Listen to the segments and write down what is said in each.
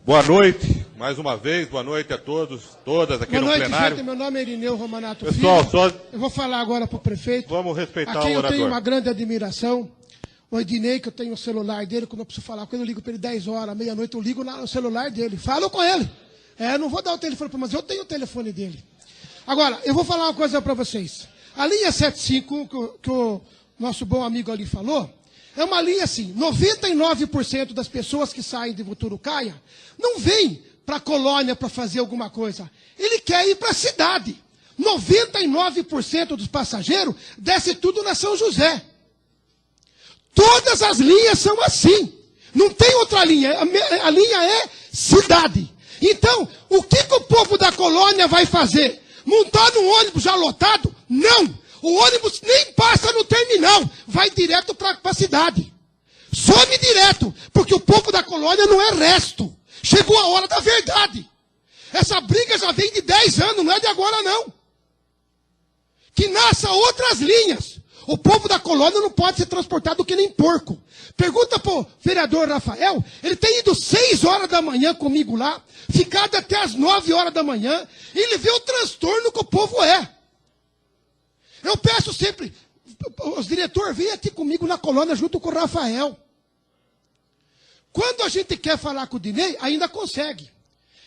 Boa noite, mais uma vez, boa noite a todos, todas aqui no plenário. Boa noite, gente, meu nome é Irineu Romanato Pessoal, Filho. Eu vou falar agora para o prefeito. Vamos respeitar a quem o orador. eu tenho uma grande admiração. O Ednei, que eu tenho o celular dele, quando eu preciso falar com ele, eu ligo para ele 10 horas, meia-noite, eu ligo no celular dele, falo com ele. Não vou dar o telefone para ele, mas eu tenho o telefone dele. Agora, eu vou falar uma coisa para vocês. A linha 751, que o nosso bom amigo ali falou, é uma linha assim, 99% das pessoas que saem de Voturucaia não vêm para a colônia para fazer alguma coisa. Ele quer ir para a cidade. 99% dos passageiros desce tudo na São José. Todas as linhas são assim. Não tem outra linha. A linha é cidade. Então, o que o povo da colônia vai fazer? Montar num ônibus já lotado? Não. O ônibus nem passa no terminal. Vai direto para a cidade. Some direto. Porque o povo da colônia não é resto. Chegou a hora da verdade. Essa briga já vem de 10 anos, não é de agora não. Que nasça outras linhas. O povo da colônia não pode ser transportado que nem porco. Pergunta para o vereador Rafael, ele tem ido 6 horas da manhã comigo lá, ficado até as 9 horas da manhã, e ele vê o transtorno que o povo é. Eu peço sempre, os diretores, venham aqui comigo na colônia junto com o Rafael. Quando a gente quer falar com o Dinei, ainda consegue.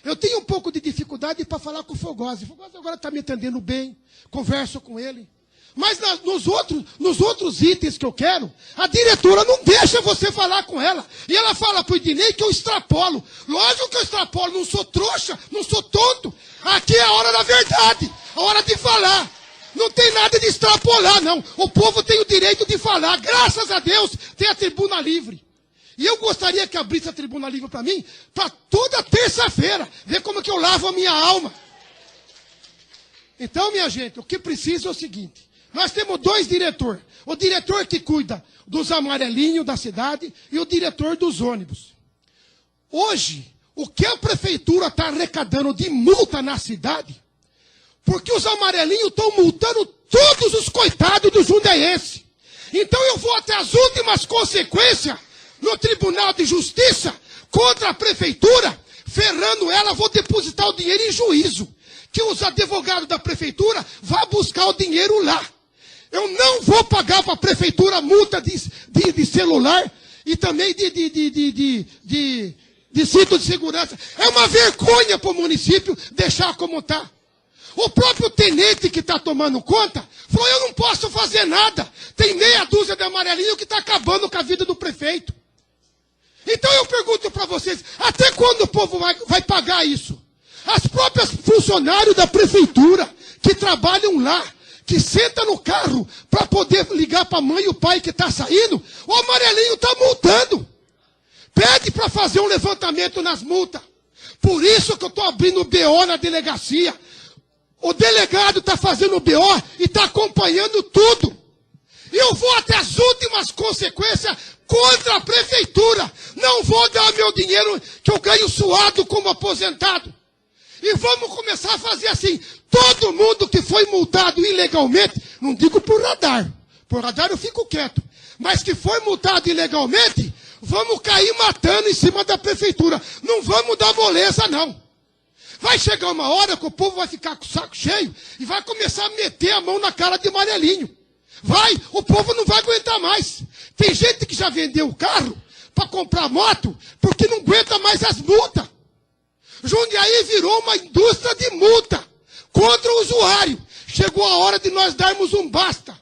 Eu tenho um pouco de dificuldade para falar com o Fogosi. O Fogosi agora está me entendendo bem, converso com ele. Mas nos outros itens que eu quero, a diretora não deixa você falar com ela. E ela fala para o Dinei que eu extrapolo. Lógico que eu extrapolo, não sou trouxa, não sou tonto. Aqui é a hora da verdade, a hora de falar. Não tem nada de extrapolar, não. O povo tem o direito de falar. Graças a Deus, tem a tribuna livre. E eu gostaria que abrisse a tribuna livre para mim, para toda terça-feira, ver como que eu lavo a minha alma. Então, minha gente, o que precisa é o seguinte. Nós temos 2 diretores. O diretor que cuida dos amarelinhos da cidade e o diretor dos ônibus. Hoje, o que a prefeitura está arrecadando de multa na cidade, porque os amarelinhos estão multando todos os coitados do jundaiense. Então eu vou até as últimas consequências no Tribunal de Justiça contra a prefeitura, ferrando ela, vou depositar o dinheiro em juízo. Que os advogados da prefeitura vão buscar o dinheiro lá. Eu não vou pagar para a prefeitura multa de celular e também de cinto de segurança. É uma vergonha para o município deixar como está. O próprio tenente que está tomando conta falou, eu não posso fazer nada. Tem meia dúzia de amarelinho que está acabando com a vida do prefeito. Então eu pergunto para vocês, até quando o povo vai pagar isso? As próprias funcionários da prefeitura que trabalham lá, que sentam no carro para poder ligar para a mãe e o pai que está saindo, o amarelinho está multando. Pede para fazer um levantamento nas multas. Por isso que eu estou abrindo o BO na delegacia. O delegado está fazendo o BO e está acompanhando tudo. E eu vou até as últimas consequências contra a prefeitura. Não vou dar meu dinheiro que eu ganho suado como aposentado. E vamos começar a fazer assim. Todo mundo que foi multado ilegalmente, não digo por radar eu fico quieto. Mas que foi multado ilegalmente, vamos cair matando em cima da prefeitura. Não vamos dar moleza, não. Vai chegar uma hora que o povo vai ficar com o saco cheio e vai começar a meter a mão na cara de amarelinho. O povo não vai aguentar mais. Tem gente que já vendeu o carro para comprar moto porque não aguenta mais as multas. Jundiaí virou uma indústria de multa contra o usuário. Chegou a hora de nós darmos um basta.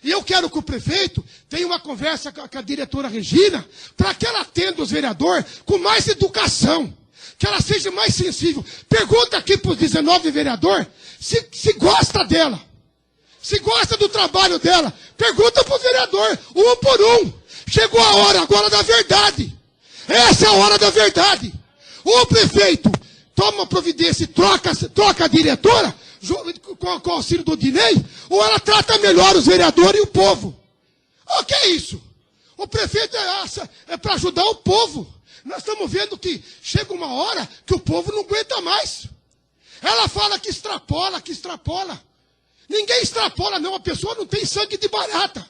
E eu quero que o prefeito tenha uma conversa com a diretora Regina para que ela atenda os vereadores com mais educação. Que ela seja mais sensível. Pergunta aqui para os 19 vereadores se gosta dela. Se gosta do trabalho dela. Pergunta para o vereador, um por um. Chegou a hora agora da verdade. Essa é a hora da verdade. O prefeito toma providência e troca a diretora com o auxílio do Dinei, ou ela trata melhor os vereadores e o povo. O que é isso? O prefeito é para ajudar o povo. Nós estamos vendo que chega uma hora que o povo não aguenta mais. Ela fala que extrapola. Ninguém extrapola, não. A pessoa não tem sangue de barata.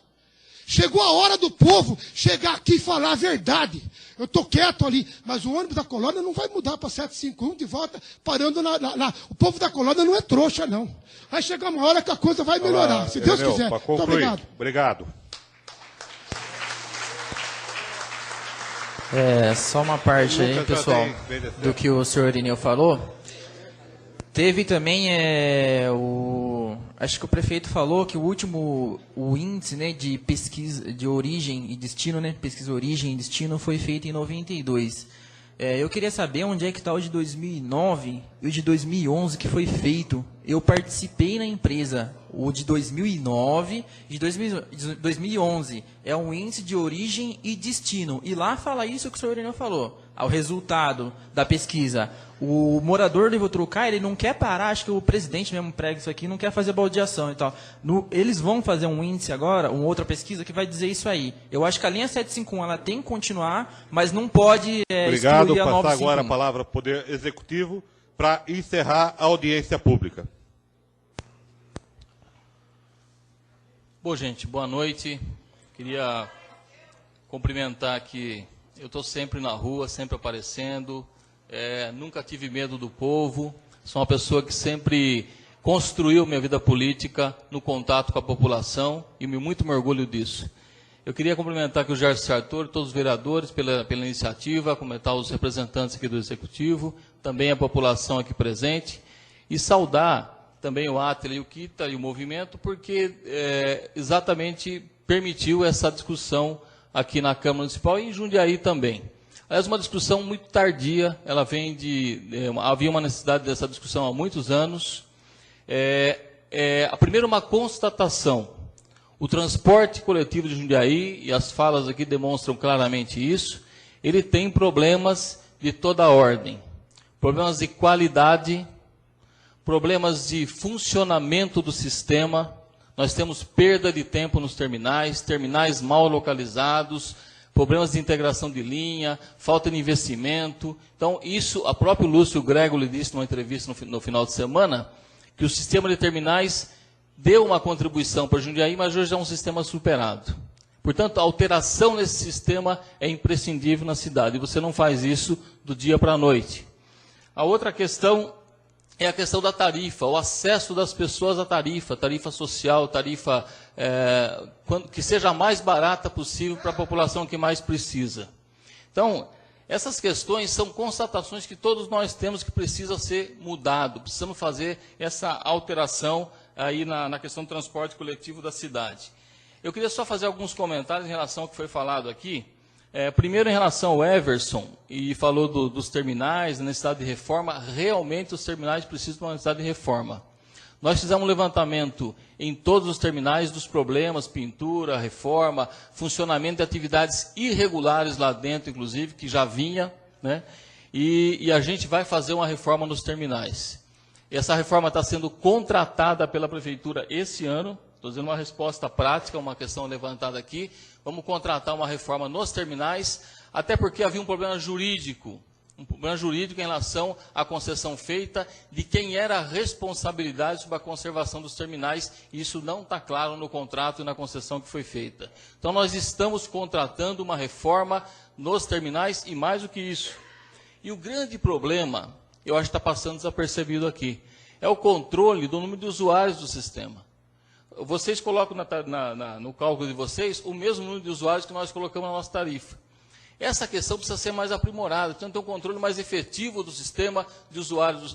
Chegou a hora do povo chegar aqui e falar a verdade. Eu estou quieto ali, mas o ônibus da colônia não vai mudar para 751 de volta, parando O povo da colônia não é trouxa, não. Vai chegar uma hora que a coisa vai melhorar, se Deus quiser. Muito obrigado. Obrigado. Só uma parte aí, pessoal, do que o senhor Irineu falou. Teve também acho que o prefeito falou que o índice, né, de pesquisa de origem e destino, né, pesquisa origem e destino foi feito em 92. Eu queria saber onde é que está o de 2009 e o de 2011 que foi feito. Eu participei na empresa. O de 2009 e de 2011 é um índice de origem e destino. E lá fala isso que o senhor Irineu falou. O resultado da pesquisa. O morador do Voturucá, ele não quer parar, acho que o presidente mesmo prega isso aqui, não quer fazer baldeação e tal. Eles vão fazer um índice agora, uma outra pesquisa, que vai dizer isso aí. Eu acho que a linha 751 ela tem que continuar, mas não pode Obrigado. excluir a 951. Passar agora a palavra ao Poder Executivo para encerrar a audiência pública. Bom, gente, boa noite. Queria cumprimentar aqui. Eu estou sempre na rua, sempre aparecendo. Nunca tive medo do povo. Sou uma pessoa que sempre construiu minha vida política no contato com a população e muito me orgulho disso. Eu queria cumprimentar aqui o Gerson Sartori, todos os vereadores pela iniciativa, cumprimentar os representantes aqui do Executivo, também a população aqui presente e saudar também o Átila e o Kita e o movimento, porque exatamente permitiu essa discussão aqui na Câmara Municipal e em Jundiaí também. Aliás, uma discussão muito tardia, ela vem havia uma necessidade dessa discussão há muitos anos. Primeiro, uma constatação. O transporte coletivo de Jundiaí, e as falas aqui demonstram claramente isso, ele tem problemas de toda ordem. Problemas de qualidade, problemas de funcionamento do sistema. Nós temos perda de tempo nos terminais mal localizados, problemas de integração de linha, falta de investimento. Então, isso, a próprio Lúcio Grego lhe disse numa entrevista no final de semana, que o sistema de terminais deu uma contribuição para Jundiaí, mas hoje é um sistema superado. Portanto, a alteração nesse sistema é imprescindível na cidade, e você não faz isso do dia para a noite. A outra questão é a questão da tarifa, o acesso das pessoas à tarifa social, tarifa que seja a mais barata possível para a população que mais precisa. Então, essas questões são constatações que todos nós temos que precisa ser mudado, precisamos fazer essa alteração aí na questão do transporte coletivo da cidade. Eu queria só fazer alguns comentários em relação ao que foi falado aqui. Primeiro, em relação ao Everson, e falou dos terminais, da necessidade de reforma. Realmente, os terminais precisam de uma necessidade de reforma. Nós fizemos um levantamento em todos os terminais dos problemas, pintura, reforma, funcionamento de atividades irregulares lá dentro, inclusive, que já vinha, né? E a gente vai fazer uma reforma nos terminais. Essa reforma está sendo contratada pela Prefeitura esse ano. Estou dando uma resposta prática, uma questão levantada aqui. Vamos contratar uma reforma nos terminais, até porque havia um problema jurídico em relação à concessão feita, de quem era a responsabilidade sobre a conservação dos terminais, e isso não está claro no contrato e na concessão que foi feita. Então, nós estamos contratando uma reforma nos terminais, e mais do que isso. E o grande problema, eu acho que está passando desapercebido aqui, é o controle do número de usuários do sistema. Vocês colocam no cálculo de vocês o mesmo número de usuários que nós colocamos na nossa tarifa. Essa questão precisa ser mais aprimorada, precisa ter um controle mais efetivo do sistema de usuários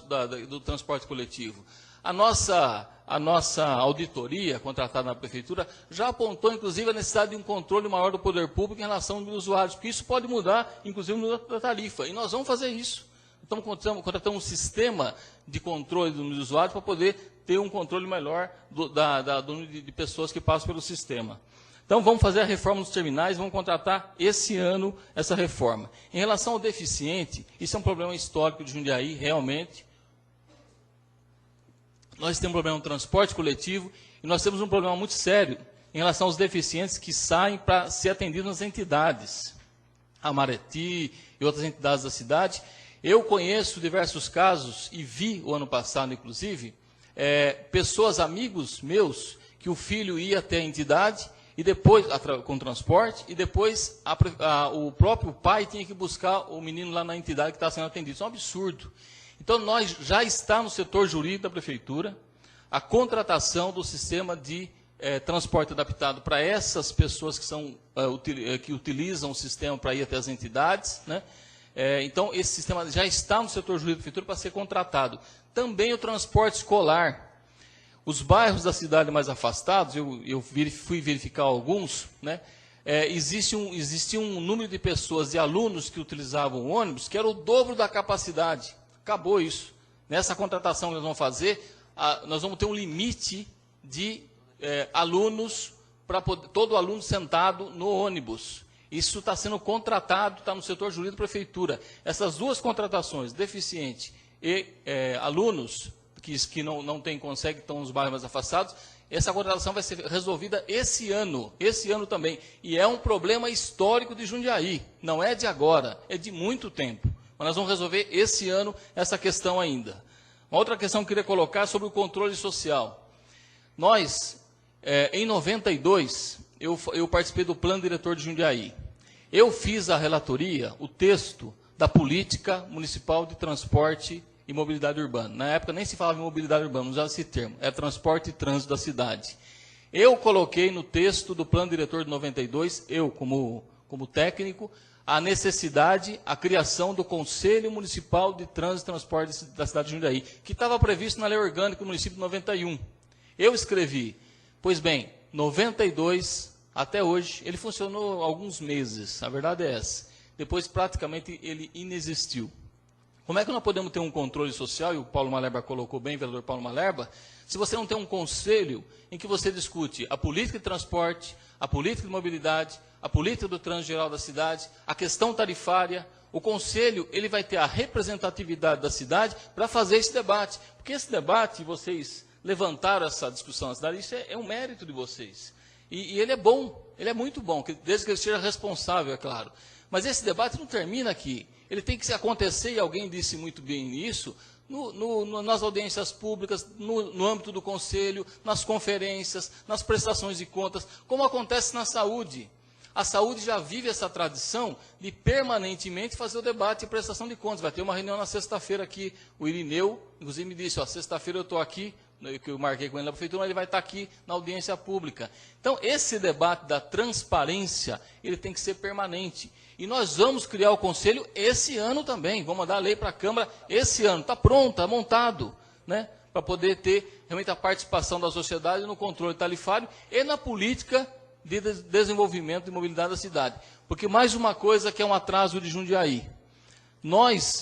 do transporte coletivo. A nossa auditoria, contratada na Prefeitura, já apontou, inclusive, a necessidade de um controle maior do poder público em relação ao número de usuários, porque isso pode mudar, inclusive, no número da tarifa. E nós vamos fazer isso. Estamos contratando um sistema de controle do número de usuários para poder ter um controle melhor do número de pessoas que passam pelo sistema. Então, vamos fazer a reforma dos terminais, vamos contratar esse ano essa reforma. Em relação ao deficiente, isso é um problema histórico de Jundiaí, realmente. Nós temos um problema no transporte coletivo e nós temos um problema muito sério em relação aos deficientes que saem para ser atendidos nas entidades. A Mareti e outras entidades da cidade. Eu conheço diversos casos, e vi o ano passado, inclusive, pessoas, amigos meus, que o filho ia até a entidade, e depois, com transporte, e depois o próprio pai tinha que buscar o menino lá na entidade que está sendo atendido. Isso é um absurdo. Então, nós já está no setor jurídico da prefeitura a contratação do sistema de transporte adaptado para essas pessoas que utilizam o sistema para ir até as entidades, né? Então, esse sistema já está no setor jurídico da prefeitura para ser contratado. Também o transporte escolar. Os bairros da cidade mais afastados, eu fui verificar alguns, né? Existia um número de pessoas, de alunos que utilizavam o ônibus, que era o dobro da capacidade. Acabou isso. Nessa contratação que nós vamos fazer, nós vamos ter um limite de alunos, para todo aluno sentado no ônibus. Isso está sendo contratado, está no setor jurídico da prefeitura. Essas duas contratações, deficiente e alunos, que não conseguem, estão nos bairros mais afastados, essa contratação vai ser resolvida esse ano também. E é um problema histórico de Jundiaí, não é de agora, é de muito tempo. Mas nós vamos resolver esse ano essa questão ainda. Uma outra questão que eu queria colocar é sobre o controle social. Nós, em 92, eu participei do Plano Diretor de Jundiaí. Eu fiz a relatoria, o texto da Política Municipal de Transporte e Mobilidade Urbana. Na época nem se falava em mobilidade urbana, não usava esse termo. É transporte e trânsito da cidade. Eu coloquei no texto do Plano Diretor de 92, eu como técnico, a necessidade, a criação do Conselho Municipal de Trânsito e Transporte da cidade de Jundiaí, que estava previsto na Lei Orgânica do município de 91. Eu escrevi, pois bem, 92 até hoje, ele funcionou alguns meses, a verdade é essa. Depois, praticamente, ele inexistiu. Como é que nós podemos ter um controle social, e o Paulo Malherba colocou bem, o vereador Paulo Malherba, se você não tem um conselho em que você discute a política de transporte, a política de mobilidade, a política do trânsito geral da cidade, a questão tarifária? O conselho ele vai ter a representatividade da cidade para fazer esse debate. Porque esse debate, vocês levantaram essa discussão na cidade, isso é um mérito de vocês. E ele é bom, ele é muito bom, desde que ele seja responsável, é claro. Mas esse debate não termina aqui. Ele tem que acontecer, e alguém disse muito bem isso, nas audiências públicas, no âmbito do conselho, nas conferências, nas prestações de contas, como acontece na saúde. A saúde já vive essa tradição de permanentemente fazer o debate e prestação de contas. Vai ter uma reunião na sexta-feira aqui, o Irineu, inclusive me disse, sexta-feira eu estou aqui, que eu marquei com ele na prefeitura, mas ele vai estar aqui na audiência pública. Então, esse debate da transparência, ele tem que ser permanente. E nós vamos criar o conselho esse ano também. Vamos mandar a lei para a Câmara esse ano. Está pronto, está montado, né? Para poder ter realmente a participação da sociedade no controle tarifário e na política de desenvolvimento e mobilidade da cidade. Porque mais uma coisa que é um atraso de Jundiaí.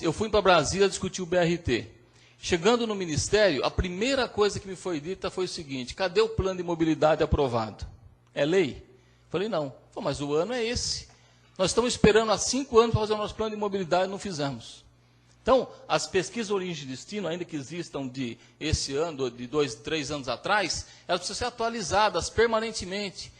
Eu fui para Brasília discutir o BRT. Chegando no Ministério, a primeira coisa que me foi dita foi o seguinte: cadê o plano de mobilidade aprovado? É lei? Falei, não. Mas o ano é esse. Nós estamos esperando há 5 anos para fazer o nosso plano de mobilidade e não fizemos. Então, as pesquisas origem e destino, ainda que existam de esse ano, de 2, 3 anos atrás, elas precisam ser atualizadas permanentemente.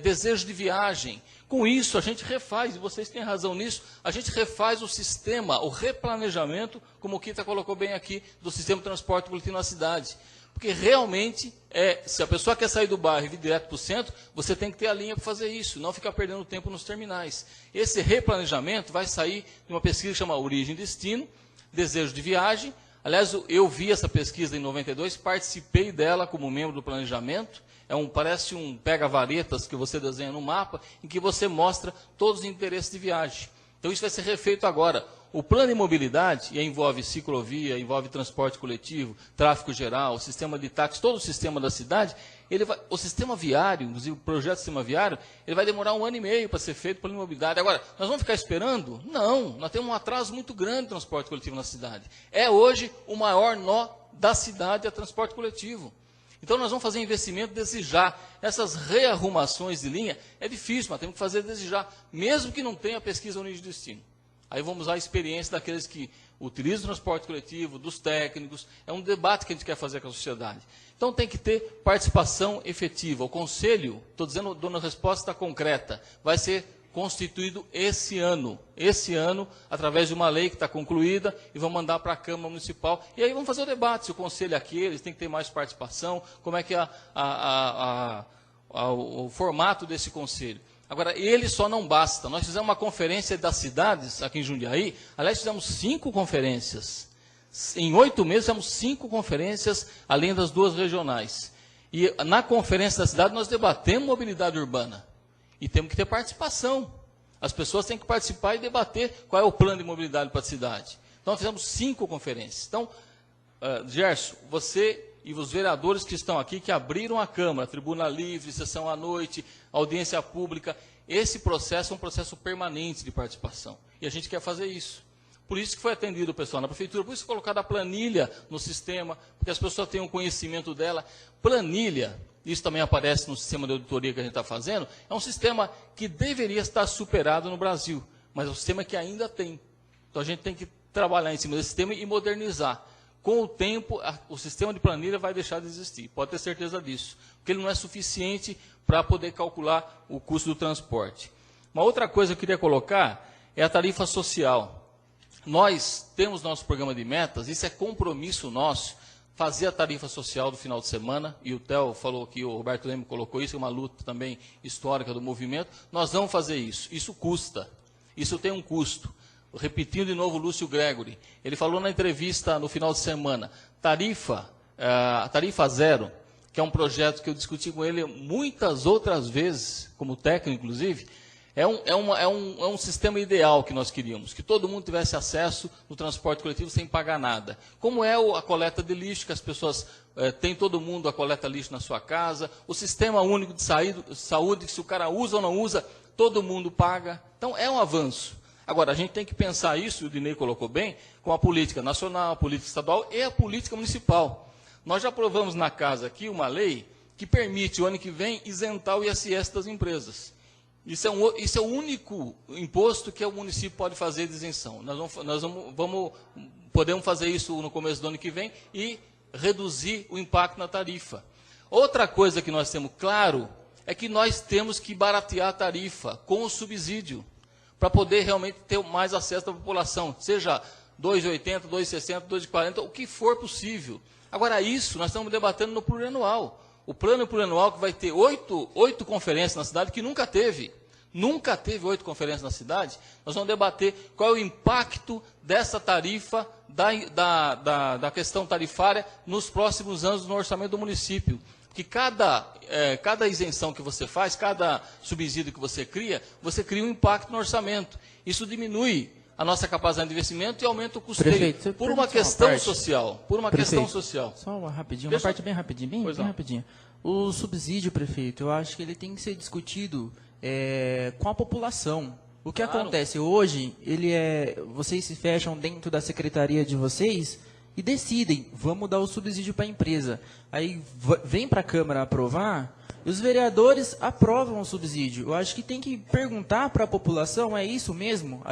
Desejo de viagem. Com isso, a gente refaz, e vocês têm razão nisso, a gente refaz o sistema, o replanejamento, como o Kita colocou bem aqui, do sistema de transporte coletivo na cidade. Porque realmente, se a pessoa quer sair do bairro e vir direto para o centro, você tem que ter a linha para fazer isso, não ficar perdendo tempo nos terminais. Esse replanejamento vai sair de uma pesquisa que chama Origem e Destino, Desejo de Viagem. Aliás, eu vi essa pesquisa em 92, participei dela como membro do planejamento. Parece um pega-varetas que você desenha no mapa, em que você mostra todos os interesses de viagem. Então, isso vai ser refeito agora. O plano de mobilidade, e envolve ciclovia, envolve transporte coletivo, tráfego geral, sistema de táxi, todo o sistema da cidade, o sistema viário, inclusive o projeto do sistema viário, ele vai demorar 1 ano e meio para ser feito pela mobilidade. Agora, nós vamos ficar esperando? Não, nós temos um atraso muito grande de transporte coletivo na cidade. É hoje o maior nó da cidade, é transporte coletivo. Então, nós vamos fazer investimento desde já. Essas rearrumações de linha é difícil, mas temos que fazer desde já, mesmo que não tenha pesquisa origem e destino. Aí vamos usar a experiência daqueles que utilizam o transporte coletivo, dos técnicos. É um debate que a gente quer fazer com a sociedade. Então, tem que ter participação efetiva. O conselho, estou dando resposta concreta, vai ser constituído esse ano, através de uma lei que está concluída, e vamos mandar para a Câmara Municipal. E aí vamos fazer o debate, se o conselho é aquele, tem que ter mais participação, como é que o formato desse conselho. Agora, ele só não basta. Nós fizemos uma conferência das cidades aqui em Jundiaí. Aliás, fizemos 5 conferências. Em 8 meses, fizemos 5 conferências, além das 2 regionais. E na conferência da cidade, nós debatemos mobilidade urbana. E temos que ter participação. As pessoas têm que participar e debater qual é o plano de mobilidade para a cidade. Então, nós fizemos 5 conferências. Então, Gerson, você e os vereadores que estão aqui, que abriram a Câmara, tribuna livre, sessão à noite, audiência pública, esse processo é um processo permanente de participação. E a gente quer fazer isso. Por isso que foi atendido o pessoal na prefeitura, por isso colocada a planilha no sistema, porque as pessoas tenham conhecimento dela. Planilha, isso também aparece no sistema de auditoria que a gente está fazendo, é um sistema que deveria estar superado no Brasil, mas é um sistema que ainda tem. Então a gente tem que trabalhar em cima desse sistema e modernizar. Com o tempo, o sistema de planilha vai deixar de existir, pode ter certeza disso, porque ele não é suficiente para poder calcular o custo do transporte. Uma outra coisa que eu queria colocar é a tarifa social. Nós temos nosso programa de metas, isso é compromisso nosso, fazer a tarifa social do final de semana, e o Theo falou aqui, o Roberto Leme colocou isso, é uma luta também histórica do movimento. Nós vamos fazer isso custa, isso tem um custo. Repetindo de novo o Lúcio Gregory, ele falou na entrevista no final de semana, tarifa zero, que é um projeto que eu discuti com ele muitas outras vezes, como técnico inclusive, é um sistema ideal que nós queríamos, que todo mundo tivesse acesso no transporte coletivo sem pagar nada. Como é a coleta de lixo, que as pessoas têm todo mundo a coleta de lixo na sua casa, o sistema único de saúde, que se o cara usa ou não usa, todo mundo paga. Então é um avanço. Agora, a gente tem que pensar isso, e o Dinei colocou bem, com a política nacional, a política estadual e a política municipal. Nós já aprovamos na casa aqui uma lei que permite, o ano que vem, isentar o ISS das empresas. Isso é o único imposto que o município pode fazer de isenção. Nós podemos fazer isso no começo do ano que vem e reduzir o impacto na tarifa. Outra coisa que nós temos claro é que nós temos que baratear a tarifa com o subsídio, para poder realmente ter mais acesso da população, seja 2,80, 2,60, 2,40, o que for possível. Agora, isso nós estamos debatendo no plurianual. O plano plurianual que vai ter 8 conferências na cidade, que nunca teve 8 conferências na cidade, nós vamos debater qual é o impacto dessa tarifa, da questão tarifária, nos próximos anos no orçamento do município. Porque cada isenção que você faz, cada subsídio que você cria um impacto no orçamento. Isso diminui a nossa capacidade de investimento e aumenta o custeio. Por uma questão social. Só uma rapidinho, uma parte bem rapidinha. O subsídio, prefeito, eu acho que ele tem que ser discutido com a população. O que acontece hoje, vocês se fecham dentro da secretaria de vocês e decidem, vamos dar o subsídio para a empresa. Aí vem para a Câmara aprovar, e os vereadores aprovam o subsídio. Eu acho que tem que perguntar para a população, é isso mesmo?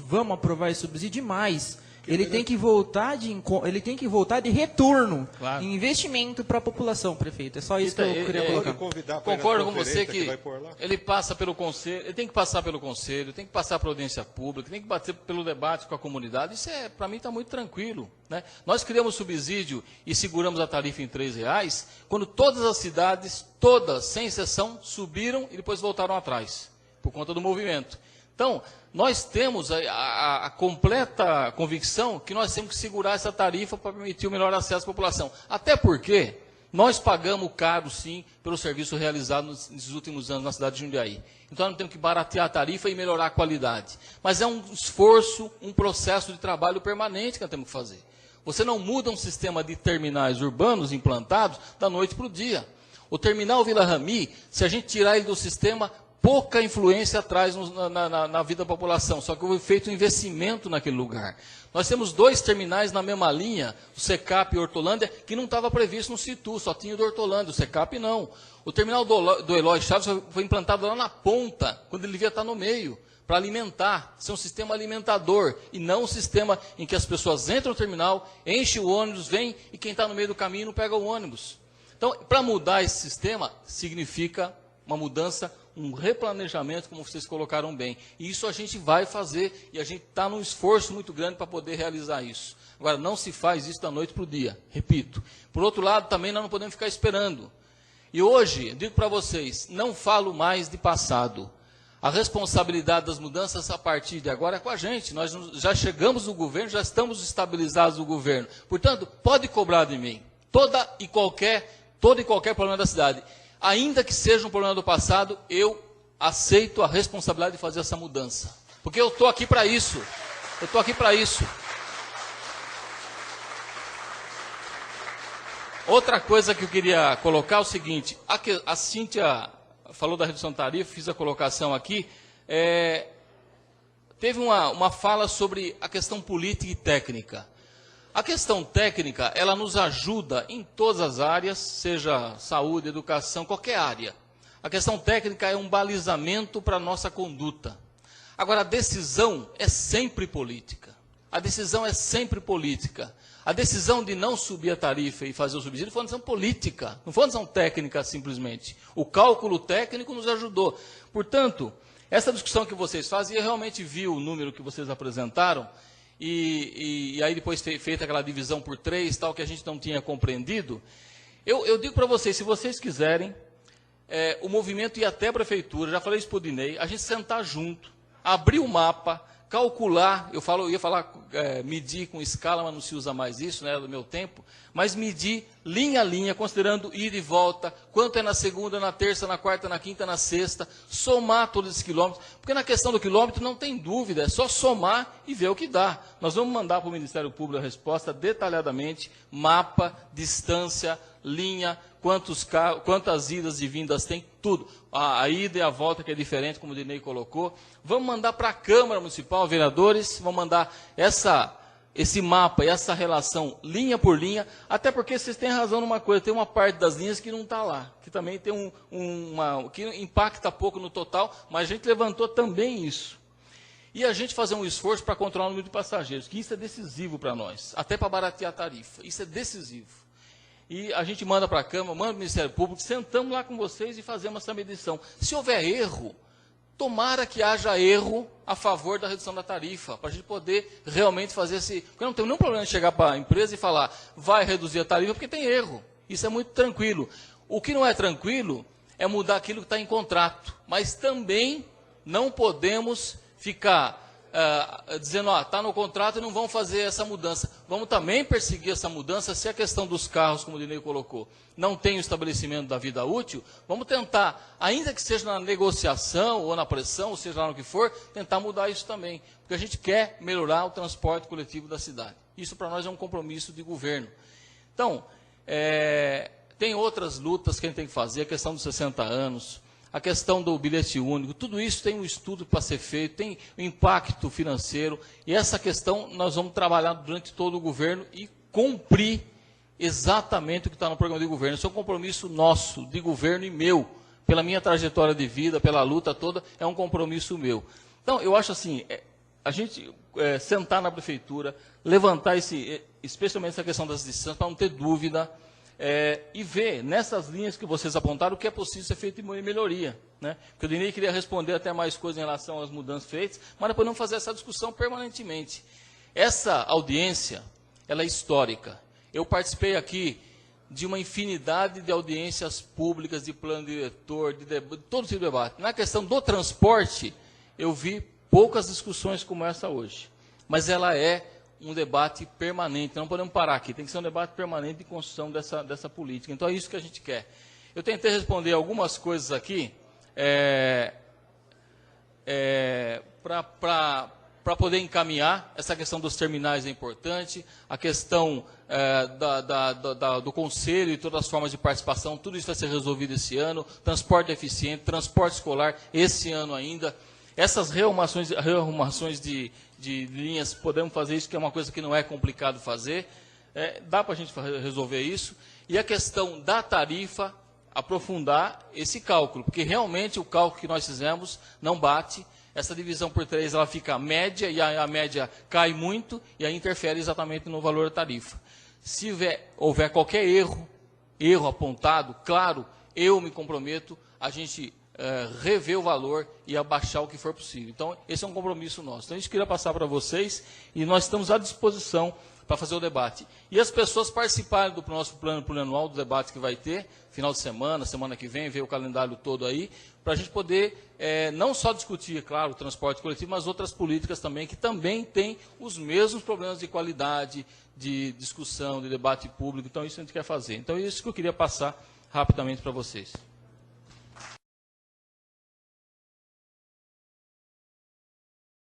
Vamos aprovar esse subsídio mais. Ele tem que voltar de retorno, claro, em investimento para a população, prefeito. É só isso que eu queria colocar. Concordo com você que ele passa pelo conselho, ele tem que passar pelo conselho, tem que passar pela audiência pública, tem que bater pelo debate com a comunidade. Isso para mim está muito tranquilo, né? Nós criamos subsídio e seguramos a tarifa em R$3, quando todas as cidades, todas, sem exceção, subiram e depois voltaram atrás, por conta do movimento. Então, nós temos a completa convicção que nós temos que segurar essa tarifa para permitir o melhor acesso à população. Até porque nós pagamos caro, sim, pelo serviço realizado nesses últimos anos na cidade de Jundiaí. Então, nós temos que baratear a tarifa e melhorar a qualidade. Mas é um esforço, um processo de trabalho permanente que nós temos que fazer. Você não muda um sistema de terminais urbanos implantados da noite para o dia. O terminal Vila Rami, se a gente tirar ele do sistema, pouca influência traz na vida da população, só que foi feito um investimento naquele lugar. Nós temos 2 terminais na mesma linha, o Secap e Hortolândia, que não estava previsto no Situ, só tinha o do Hortolândia, o Secap não. O terminal do Eloy Chaves foi implantado lá na ponta, quando ele devia estar no meio, para alimentar, ser um sistema alimentador, e não um sistema em que as pessoas entram no terminal, enchem o ônibus, vêm, e quem está no meio do caminho não pega o ônibus. Então, para mudar esse sistema, significa uma mudança, um replanejamento, como vocês colocaram bem. E isso a gente vai fazer, e a gente está num esforço muito grande para poder realizar isso. Agora, não se faz isso da noite para o dia, repito. Por outro lado, também nós não podemos ficar esperando. E hoje, eu digo para vocês, não falo mais de passado. A responsabilidade das mudanças a partir de agora é com a gente. Nós já chegamos no governo, já estamos estabilizados no governo. Portanto, pode cobrar de mim todo e qualquer problema da cidade. Ainda que seja um problema do passado, eu aceito a responsabilidade de fazer essa mudança. Porque eu estou aqui para isso. Eu estou aqui para isso. Outra coisa que eu queria colocar é o seguinte. A Cíntia falou da redução de tarifa, fiz a colocação aqui. Teve uma fala sobre a questão política e técnica. A questão técnica, ela nos ajuda em todas as áreas, seja saúde, educação, qualquer área. A questão técnica é um balizamento para a nossa conduta. Agora, a decisão é sempre política. A decisão é sempre política. A decisão de não subir a tarifa e fazer o subsídio foi uma decisão política, não foi uma decisão técnica simplesmente. O cálculo técnico nos ajudou. Portanto, essa discussão que vocês fazem, eu realmente vi o número que vocês apresentaram, e aí depois feita aquela divisão por 3, tal, que a gente não tinha compreendido. Eu digo para vocês, se vocês quiserem, o movimento ir até a prefeitura, já falei isso para o Dinei, a gente sentar junto, abrir o mapa, calcular, eu ia falar medir com escala, mas não se usa mais isso, né, do meu tempo, mas medir linha a linha, considerando ida e volta, quanto é na segunda, na terça, na quarta, na quinta, na sexta, somar todos esses quilômetros, porque na questão do quilômetro não tem dúvida, é só somar e ver o que dá. Nós vamos mandar para o Ministério Público a resposta detalhadamente, mapa, distância, linha, quantas idas e vindas tem, tudo. A ida e a volta, que é diferente, como o Dinei colocou. Vamos mandar para a Câmara Municipal, vereadores, vamos mandar esse mapa e essa relação linha por linha, até porque vocês têm razão numa coisa, tem uma parte das linhas que não está lá, que também tem que impacta pouco no total, mas a gente levantou também isso. E a gente fazer um esforço para controlar o número de passageiros, que isso é decisivo para nós, até para baratear a tarifa, isso é decisivo. E a gente manda para a Câmara, manda para o Ministério Público, sentamos lá com vocês e fazemos essa medição. Se houver erro, tomara que haja erro a favor da redução da tarifa, para a gente poder realmente fazer porque eu não tenho nenhum problema de chegar para a empresa e falar, vai reduzir a tarifa, porque tem erro. Isso é muito tranquilo. O que não é tranquilo é mudar aquilo que está em contrato, mas também não podemos ficar dizendo, está no contrato e não vão fazer essa mudança. Vamos também perseguir essa mudança, se a questão dos carros, como o Dinei colocou, não tem o estabelecimento da vida útil, vamos tentar, ainda que seja na negociação ou na pressão, ou seja lá no que for, tentar mudar isso também. Porque a gente quer melhorar o transporte coletivo da cidade. Isso para nós é um compromisso de governo. Então, tem outras lutas que a gente tem que fazer, a questão dos 60 anos, a questão do bilhete único, tudo isso tem um estudo para ser feito, tem um impacto financeiro, e essa questão nós vamos trabalhar durante todo o governo e cumprir exatamente o que está no programa de governo. Isso é um compromisso nosso, de governo e meu, pela minha trajetória de vida, pela luta toda, é um compromisso meu. Então, eu acho assim, a gente sentar na prefeitura, levantar especialmente essa questão das distâncias, para não ter dúvida, e ver nessas linhas que vocês apontaram o que é possível ser feito em melhoria. Né? Porque o Dinei queria responder até mais coisas em relação às mudanças feitas, mas depois não fazer essa discussão permanentemente. Essa audiência, ela é histórica. Eu participei aqui de uma infinidade de audiências públicas, de plano diretor, de todo tipo de debate. Na questão do transporte, eu vi poucas discussões como essa hoje. Mas ela é um debate permanente, não podemos parar aqui, tem que ser um debate permanente de construção dessa política. Então é isso que a gente quer. Eu tentei responder algumas coisas aqui, para poder encaminhar. Essa questão dos terminais é importante, a questão do conselho e todas as formas de participação, tudo isso vai ser resolvido esse ano, transporte eficiente, transporte escolar, esse ano ainda. Essas rearrumações de linhas, podemos fazer isso, que é uma coisa que não é complicado fazer, dá para a gente resolver isso. E a questão da tarifa, aprofundar esse cálculo, porque realmente o cálculo que nós fizemos não bate. Essa divisão por 3 ela fica média, e a média cai muito, e aí interfere exatamente no valor da tarifa. Se houver qualquer erro apontado, claro, eu me comprometo a gente rever o valor e abaixar o que for possível. Então, esse é um compromisso nosso. Então, a gente queria passar para vocês, e nós estamos à disposição para fazer o debate. E as pessoas participarem do nosso plano plurianual, do debate que vai ter, final de semana, semana que vem, ver o calendário todo aí, para a gente poder não só discutir, claro, o transporte coletivo, mas outras políticas também, que também têm os mesmos problemas de qualidade, de discussão, de debate público. Então, isso a gente quer fazer. Então, é isso que eu queria passar rapidamente para vocês.